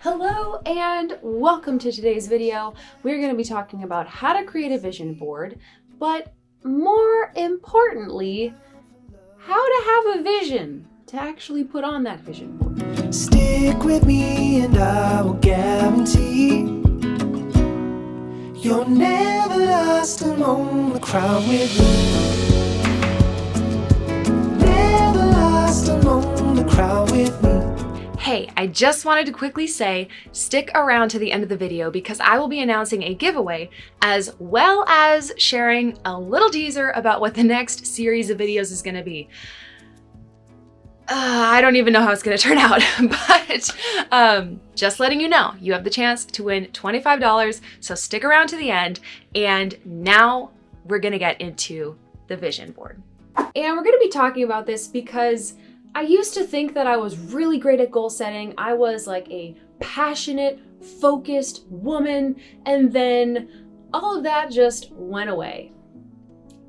Hello and welcome to today's video. We're going to be talking about how to create a vision board, but more importantly, how to have a vision to actually put on that vision board. Stick with me and I will guarantee you're never lost among the crowd with me. Never lost among the crowd with me. Hey, I just wanted to quickly say, stick around to the end of the video because I will be announcing a giveaway as well as sharing a little teaser about what the next series of videos is gonna be. I don't even know how it's gonna turn out, but just letting you know, you have the chance to win $25, so stick around to the end, and now we're gonna get into the vision board. And we're gonna be talking about this because I used to think that I was really great at goal setting. I was like a passionate, focused woman, and then all of that just went away.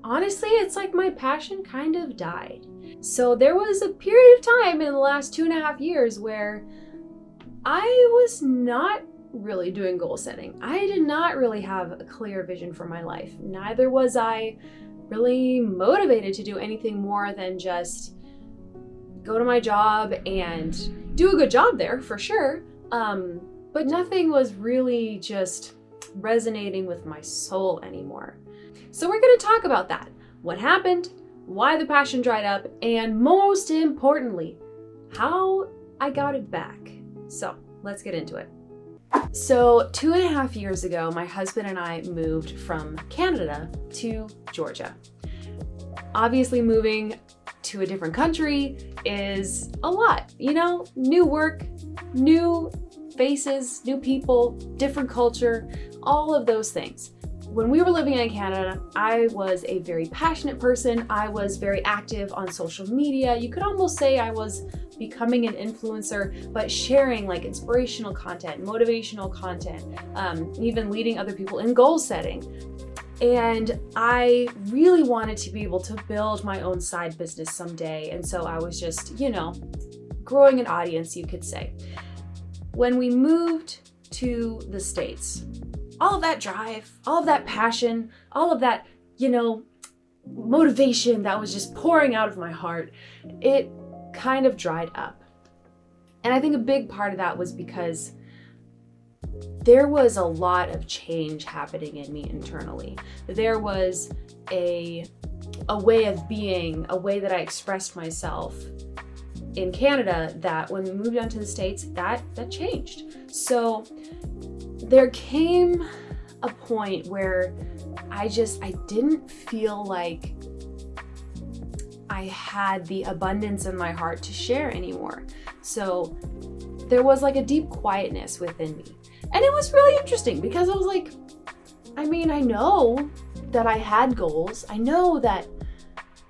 Honestly, it's like my passion kind of died. So there was a period of time in the last 2.5 years where I was not really doing goal setting. I did not really have a clear vision for my life. Neither was I really motivated to do anything more than just go to my job and do a good job there for sure. But nothing was really just resonating with my soul anymore. So we're going to talk about that. What happened, why the passion dried up, and most importantly, how I got it back. So let's get into it. So 2.5 years ago, my husband and I moved from Canada to Georgia. Obviously, moving to a different country is a lot, you know, new work, new faces, new people, different culture, all of those things. When we were living in Canada, I was a very passionate person. I was very active on social media. You could almost say I was becoming an influencer, but sharing like inspirational content, motivational content, even leading other people in goal setting. And I really wanted to be able to build my own side business someday. And so I was just, you know, growing an audience, you could say. When we moved to the States, all of that drive, all of that passion, all of that, you know, motivation that was just pouring out of my heart, it kind of dried up. And I think a big part of that was because there was a lot of change happening in me internally. There was a way of being, a way that I expressed myself in Canada that when we moved down to the States, that changed. So there came a point where I didn't feel like I had the abundance in my heart to share anymore. So there was like a deep quietness within me. And it was really interesting because I was like, I mean, I know that I had goals. I know that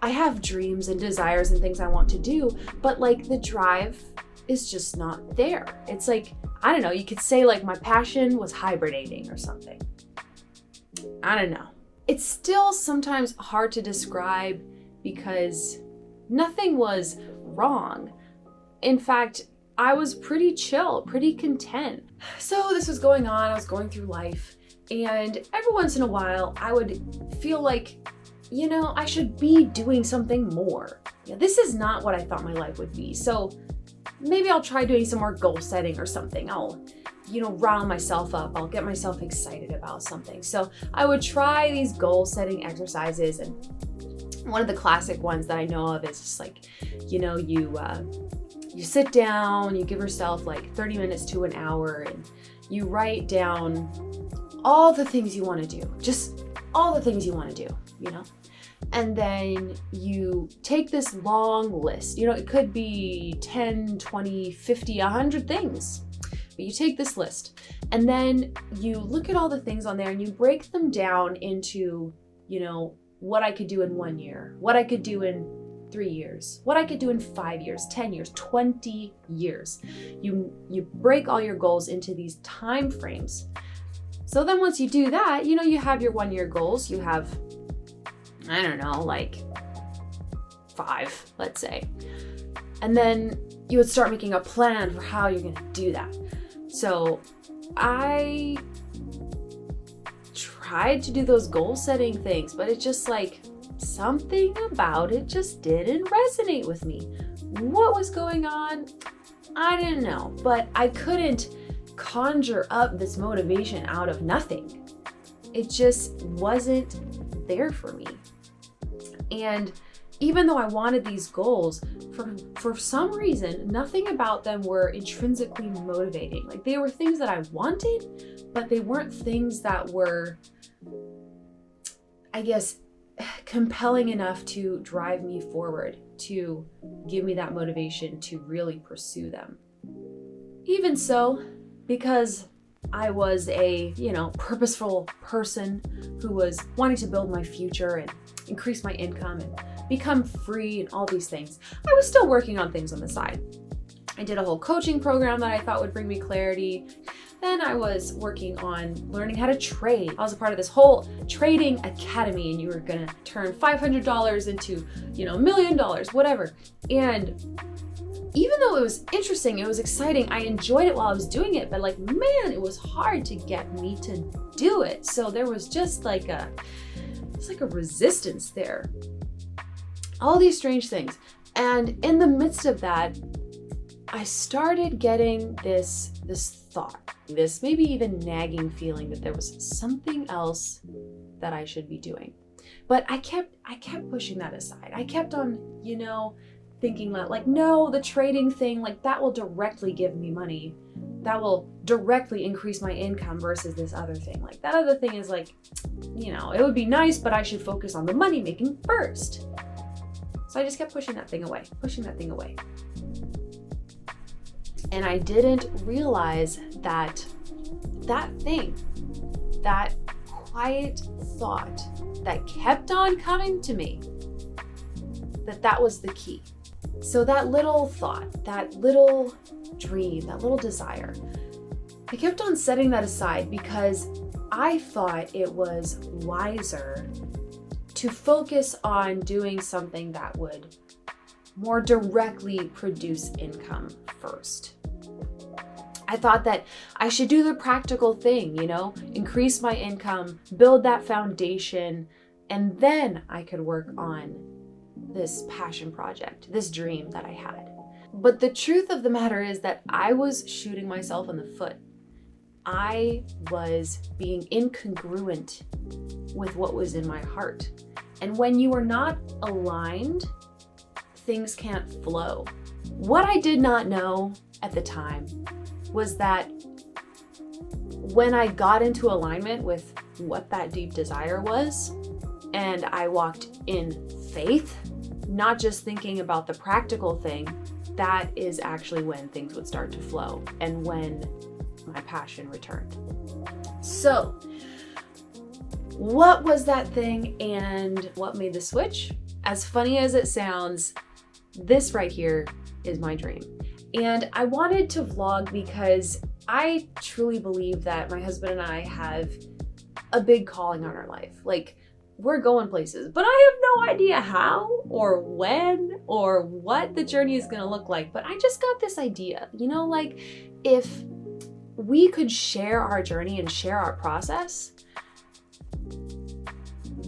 I have dreams and desires and things I want to do, but like the drive is just not there. It's like, I don't know, you could say like my passion was hibernating or something. I don't know. It's still sometimes hard to describe because nothing was wrong. In fact, I was pretty chill, pretty content. So this was going on, I was going through life, and every once in a while I would feel like, you know, I should be doing something more. Yeah, this is not what I thought my life would be. So maybe I'll try doing some more goal setting or something. I'll, you know, rile myself up. I'll get myself excited about something. So I would try these goal setting exercises, and one of the classic ones that I know of is just like, you know, you sit down, you give yourself like 30 minutes to an hour, and you write down all the things you want to do, just all the things you want to do, you know? And then you take this long list, you know, it could be 10, 20, 50, 100 things, but you take this list and then you look at all the things on there and you break them down into, you know, what I could do in 1 year, what I could do in 3 years, what I could do in 5 years, 10 years, 20 years. You break all your goals into these time frames. So then once you do that, you know, you have your 1 year goals, you have, I don't know, like 5, let's say. And then you would start making a plan for how you're gonna do that. So I tried to do those goal setting things, but it just like something about it just didn't resonate with me. What was going on? I didn't know, but I couldn't conjure up this motivation out of nothing. It just wasn't there for me. And even though I wanted these goals, for some reason, nothing about them were intrinsically motivating. Like they were things that I wanted, but they weren't things that were, I guess, compelling enough to drive me forward, to give me that motivation to really pursue them. Even so, because I was a, purposeful person who was wanting to build my future and increase my income and become free and all these things, I was still working on things on the side. I did a whole coaching program that I thought would bring me clarity. Then I was working on learning how to trade. I was a part of this whole trading academy, and you were gonna turn $500 into, $1 million, whatever. And even though it was interesting, it was exciting, I enjoyed it while I was doing it, but man, it was hard to get me to do it. So there was just like a resistance there. All these strange things. And in the midst of that, I started getting this thought, this maybe even nagging feeling that there was something else that I should be doing. But I kept pushing that aside. I kept on, thinking that no, the trading thing, that will directly give me money. That will directly increase my income versus this other thing. That other thing is it would be nice, but I should focus on the money making first. So I just kept pushing that thing away. And I didn't realize that thing, that quiet thought that kept on coming to me, that was the key. So that little thought, that little dream, that little desire, I kept on setting that aside because I thought it was wiser to focus on doing something that would more directly produce income first. I thought that I should do the practical thing, increase my income, build that foundation, and then I could work on this passion project, this dream that I had. But the truth of the matter is that I was shooting myself in the foot. I was being incongruent with what was in my heart. And when you are not aligned, things can't flow. What I did not know at the time was that when I got into alignment with what that deep desire was, and I walked in faith, not just thinking about the practical thing, that is actually when things would start to flow and when my passion returned. So, what was that thing and what made the switch? As funny as it sounds, this right here is my dream. And I wanted to vlog because I truly believe that my husband and I have a big calling on our life. We're going places, but I have no idea how or when or what the journey is going to look like. But I just got this idea, if we could share our journey and share our process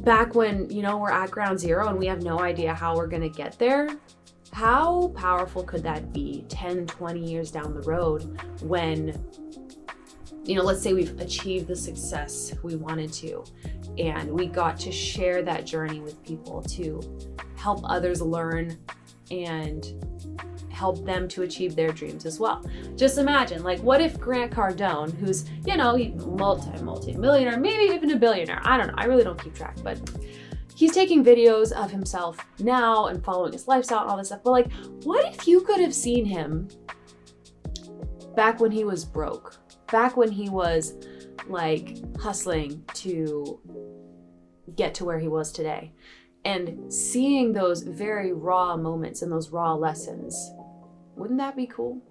back when, we're at ground zero and we have no idea how we're going to get there, how powerful could that be 10, 20 years down the road when, let's say we've achieved the success we wanted to, and we got to share that journey with people to help others learn and help them to achieve their dreams as well. Just imagine, what if Grant Cardone, who's, multi-millionaire, maybe even a billionaire, I don't know, I really don't keep track, but he's taking videos of himself now and following his lifestyle and all this stuff, but what if you could have seen him back when he was broke, back when he was hustling to get to where he was today, and seeing those very raw moments and those raw lessons? Wouldn't that be cool?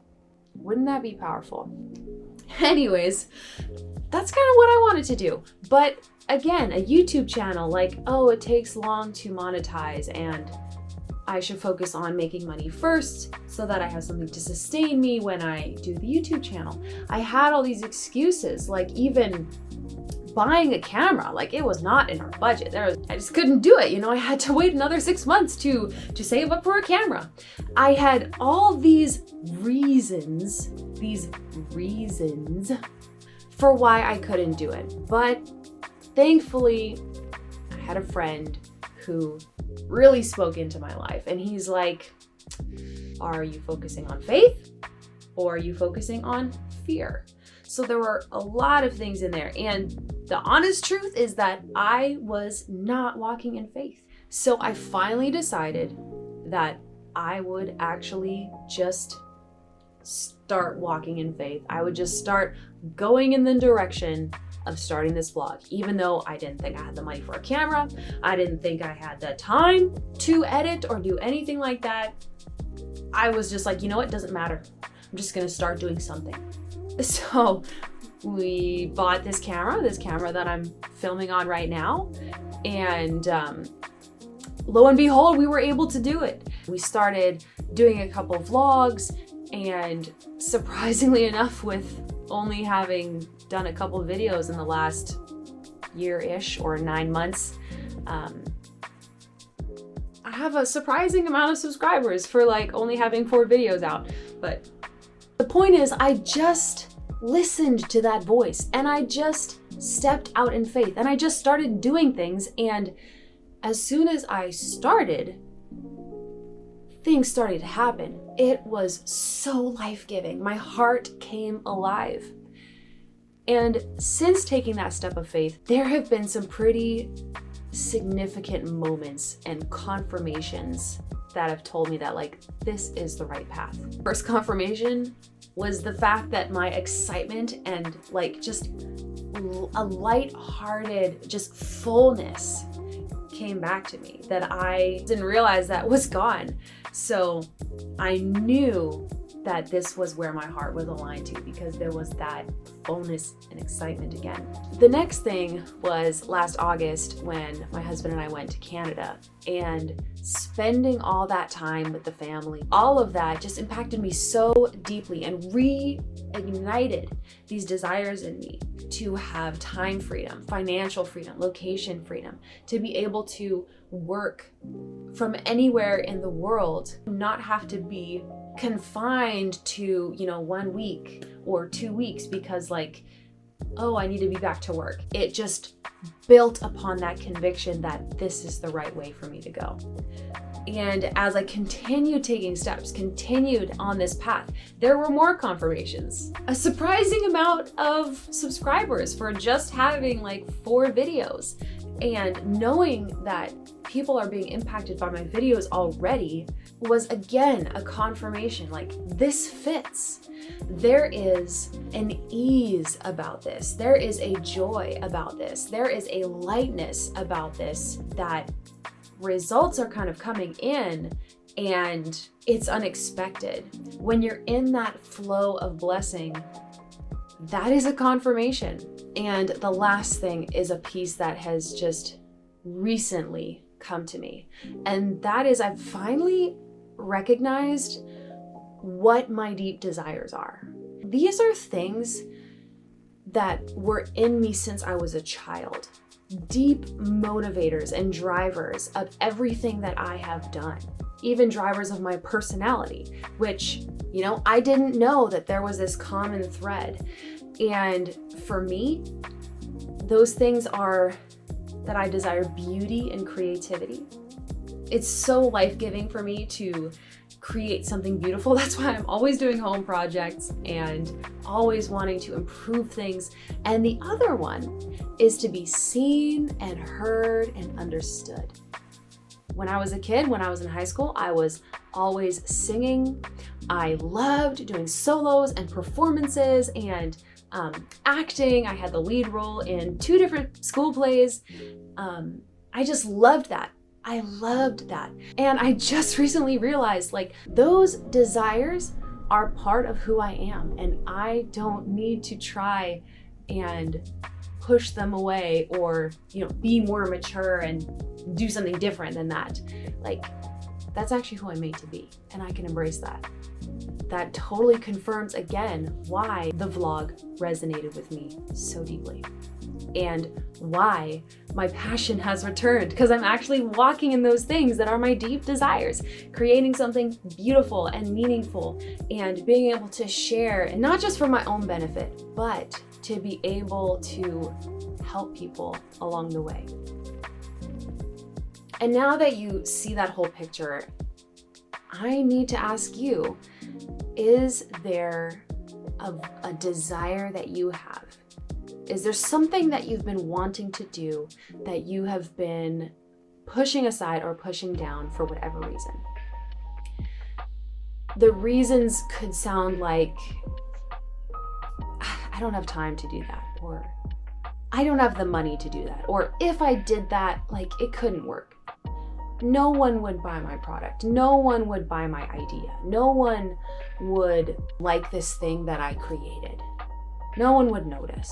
Wouldn't that be powerful? Anyways, that's kind of what I wanted to do. But again, a YouTube channel, it takes long to monetize, and I should focus on making money first so that I have something to sustain me when I do the YouTube channel. I had all these excuses, like even buying a camera, like it was not in our budget. I just couldn't do it. I had to wait another 6 months to save up for a camera. I had all these reasons for why I couldn't do it. But thankfully, I had a friend who really spoke into my life, and he's like, are you focusing on faith or are you focusing on fear? So there were a lot of things in there, and the honest truth is that I was not walking in faith. So I finally decided that I would actually just start walking in faith. I would just start going in the direction of starting this vlog, even though I didn't think I had the money for a camera. I didn't think I had the time to edit or do anything like that. I was just like, it doesn't matter. I'm just gonna start doing something. So we bought this camera that I'm filming on right now. And lo and behold, we were able to do it. We started doing a couple of vlogs, and surprisingly enough, with only having done a couple of videos in the last year-ish or 9 months, I have a surprising amount of subscribers for like only having 4 videos out. But the point is, I just listened to that voice and I just stepped out in faith and I just started doing things. And as soon as I started, things started to happen. It was so life-giving. My heart came alive. And since taking that step of faith, there have been some pretty significant moments and confirmations that have told me that like, this is the right path. First confirmation was the fact that my excitement and like just a light-hearted just fullness came back to me that I didn't realize that was gone. So I knew that this was where my heart was aligned to, because there was that fullness and excitement again. The next thing was last August when my husband and I went to Canada, and spending all that time with the family, all of that just impacted me so deeply and reignited these desires in me to have time freedom, financial freedom, location freedom, to be able to work from anywhere in the world, not have to be confined to 1 week or 2 weeks because like, oh, I need to be back to work. It just built upon that conviction that this is the right way for me to go. And as I continued taking steps, continued on this path, there were more confirmations. A surprising amount of subscribers for just having like 4 videos. And knowing that people are being impacted by my videos already was again a confirmation, like this fits. There is an ease about this. There is a joy about this. There is a lightness about this, that results are kind of coming in and it's unexpected. When you're in that flow of blessing, that is a confirmation. And the last thing is a piece that has just recently come to me. And that is, I've finally recognized what my deep desires are. These are things that were in me since I was a child. Deep motivators and drivers of everything that I have done. Even drivers of my personality, which, I didn't know that there was this common thread. And for me, those things are that I desire beauty and creativity. It's so life-giving for me to create something beautiful. That's why I'm always doing home projects and always wanting to improve things. And the other one is to be seen and heard and understood. When I was a kid, when I was in high school, I was always singing. I loved doing solos and performances and acting. I had the lead role in 2 different school plays. I just loved that. I loved that. And I just recently realized like those desires are part of who I am, and I don't need to try and push them away or, be more mature and do something different than that. Like, that's actually who I'm made to be, and I can embrace that. That totally confirms again why the vlog resonated with me so deeply and why my passion has returned, because I'm actually walking in those things that are my deep desires, creating something beautiful and meaningful and being able to share, and not just for my own benefit, but to be able to help people along the way. And now that you see that whole picture, I need to ask you, is there a desire that you have? Is there something that you've been wanting to do that you have been pushing aside or pushing down for whatever reason? The reasons could sound like, I don't have time to do that, or I don't have the money to do that, or if I did that, like, it couldn't work. No one would buy my product. No one would buy my idea. No one would like this thing that I created. No one would notice.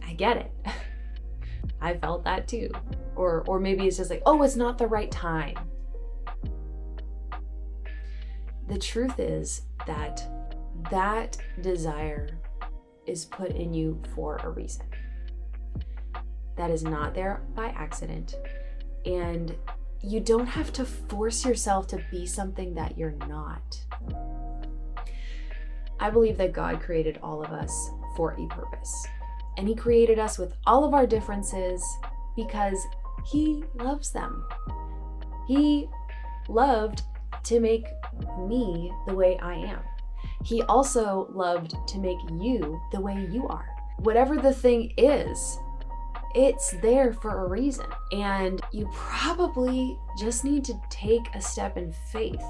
I get it. I felt that too. Or maybe it's just like, oh, it's not the right time. The truth is that that desire is put in you for a reason. That is not there by accident. And you don't have to force yourself to be something that you're not. I believe that God created all of us for a purpose. And He created us with all of our differences because He loves them. He loved to make me the way I am. He also loved to make you the way you are. Whatever the thing is, it's there for a reason. And you probably just need to take a step in faith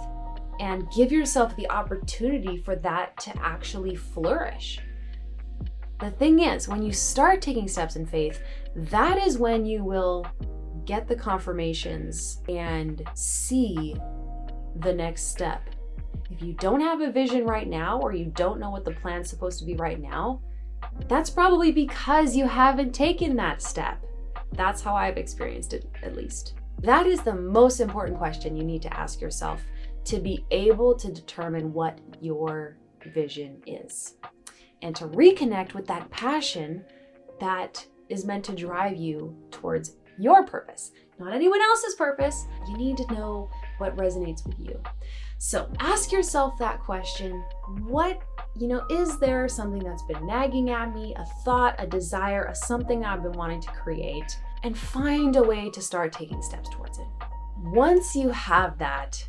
and give yourself the opportunity for that to actually flourish. The thing is, when you start taking steps in faith, that is when you will get the confirmations and see the next step. If you don't have a vision right now, or you don't know what the plan's supposed to be right now, that's probably because you haven't taken that step. That's how I've experienced it, at least. That is the most important question you need to ask yourself to be able to determine what your vision is, and to reconnect with that passion that is meant to drive you towards your purpose, not anyone else's purpose. You need to know what resonates with you. So ask yourself that question. Is there something that's been nagging at me, a thought, a desire, a something that I've been wanting to create, and find a way to start taking steps towards it. Once you have that,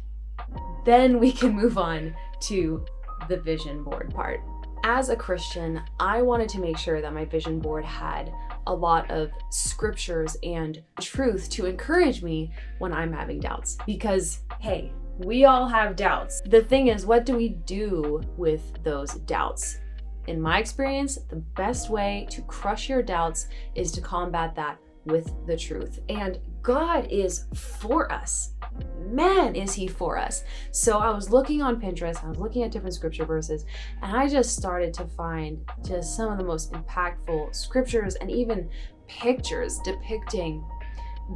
then we can move on to the vision board part. As a Christian, I wanted to make sure that my vision board had a lot of scriptures and truth to encourage me when I'm having doubts. Because, hey, we all have doubts. The thing is, what do we do with those doubts? In my experience, the best way to crush your doubts is to combat that with the truth. And God is for us. Man, is He for us. So I was looking on Pinterest, I was looking at different scripture verses, and I just started to find just some of the most impactful scriptures and even pictures depicting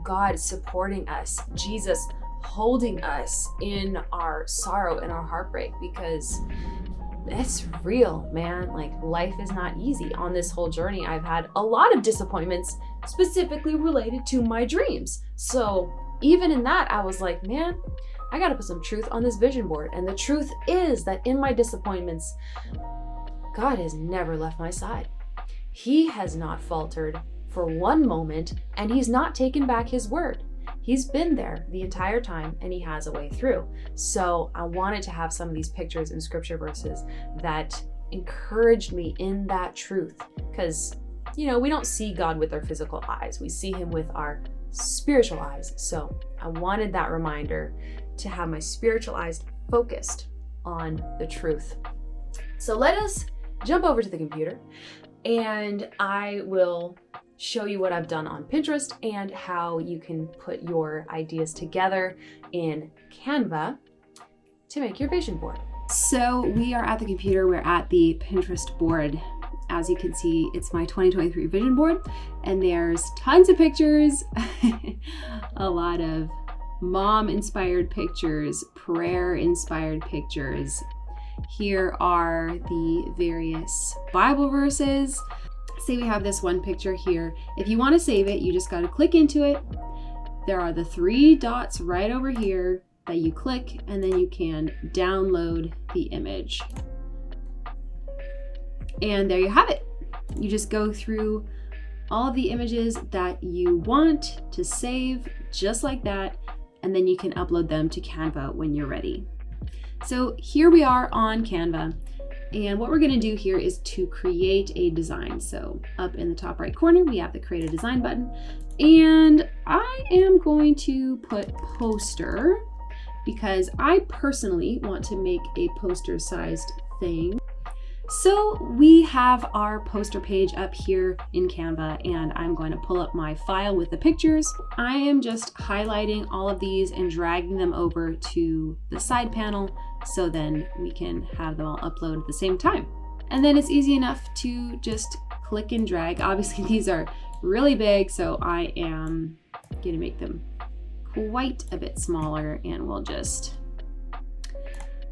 God supporting us, Jesus holding us in our sorrow and our heartbreak, because it's real, man. Like, life is not easy. On this whole journey, I've had a lot of disappointments specifically related to my dreams. So even in that, I was like, man, I gotta put some truth on this vision board. And the truth is that in my disappointments, God has never left my side. He has not faltered for one moment, and He's not taken back His word. He's been there the entire time, and He has a way through. So I wanted to have some of these pictures and scripture verses that encouraged me in that truth. Because, we don't see God with our physical eyes. We see Him with our spiritual eyes. So I wanted that reminder to have my spiritual eyes focused on the truth. So let us jump over to the computer, and I will show you what I've done on Pinterest and how you can put your ideas together in Canva to make your vision board. So we are at the computer, we're at the Pinterest board, As you can see, it's my 2023 vision board, and there's tons of pictures, a lot of mom-inspired pictures, prayer-inspired pictures. Here are the various Bible verses. Say we have this one picture here. If you want to save it, you just got to click into it. There are the 3 dots right over here that you click, and then you can download the image. And there you have it. You just go through all of the images that you want to save, just like that, and then you can upload them to Canva when you're ready. So here we are on Canva, and what we're going to do here is to create a design. So up in the top right corner, we have the Create a Design button, and I am going to put poster because I personally want to make a poster-sized thing. So we have our poster page up here in Canva, and I'm going to pull up my file with the pictures. I am just highlighting all of these and dragging them over to the side panel so then we can have them all upload at the same time. And then it's easy enough to just click and drag. Obviously these are really big, so I am going to make them quite a bit smaller, and we'll just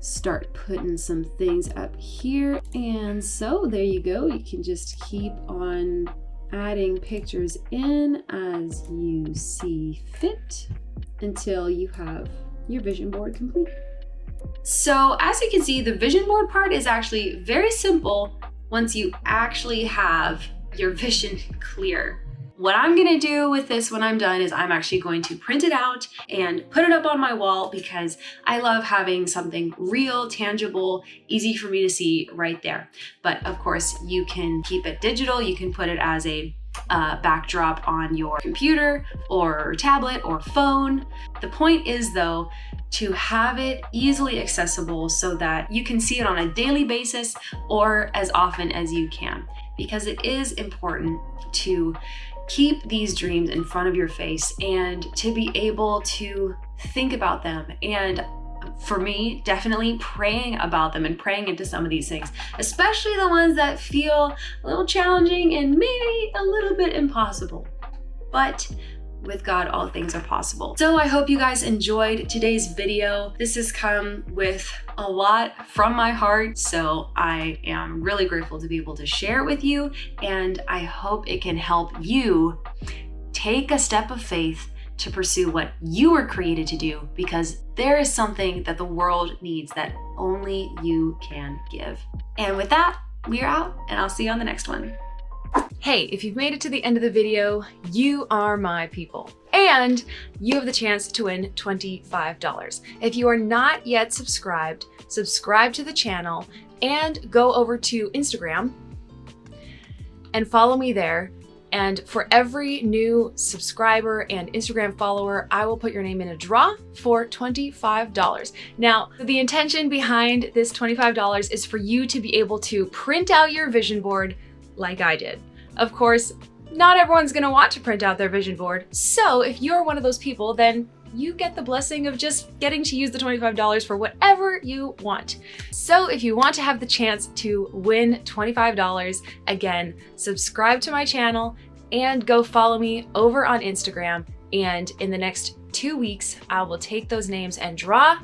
start putting some things up here. And so there you go. You can just keep on adding pictures in as you see fit until you have your vision board complete. So as you can see, the vision board part is actually very simple once you actually have your vision clear. What I'm gonna do with this when I'm done is I'm actually going to print it out and put it up on my wall because I love having something real, tangible, easy for me to see right there. But of course, you can keep it digital. You can put it as a backdrop on your computer or tablet or phone. The point is though, to have it easily accessible so that you can see it on a daily basis or as often as you can, because it is important to keep these dreams in front of your face and to be able to think about them. And for me, definitely praying about them and praying into some of these things, especially the ones that feel a little challenging and maybe a little bit impossible. But with God, all things are possible. So I hope you guys enjoyed today's video. This has come with a lot from my heart, so I am really grateful to be able to share it with you, and I hope it can help you take a step of faith to pursue what you were created to do, because there is something that the world needs that only you can give. And with that, we are out, and I'll see you on the next one. Hey, if you've made it to the end of the video, you are my people. And you have the chance to win $25. If you are not yet subscribed, subscribe to the channel and go over to Instagram and follow me there. And for every new subscriber and Instagram follower, I will put your name in a draw for $25. Now, the intention behind this $25 is for you to be able to print out your vision board like I did. Of course, not everyone's gonna want to print out their vision board. So if you're one of those people, then you get the blessing of just getting to use the $25 for whatever you want. So if you want to have the chance to win $25, again, subscribe to my channel and go follow me over on Instagram. And in the next 2 weeks, I will take those names and draw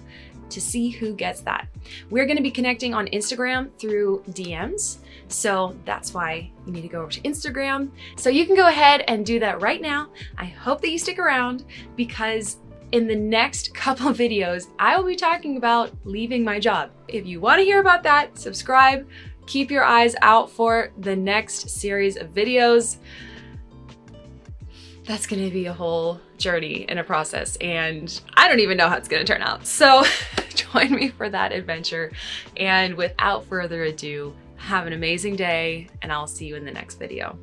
to see who gets that. We're gonna be connecting on Instagram through DMs. So that's why you need to go over to Instagram. So you can go ahead and do that right now. I hope that you stick around, because in the next couple of videos, I will be talking about leaving my job. If you want to hear about that, subscribe. Keep your eyes out for the next series of videos. That's going to be a whole journey and a process, and I don't even know how it's going to turn out. So join me for that adventure. And without further ado, have an amazing day, and I'll see you in the next video.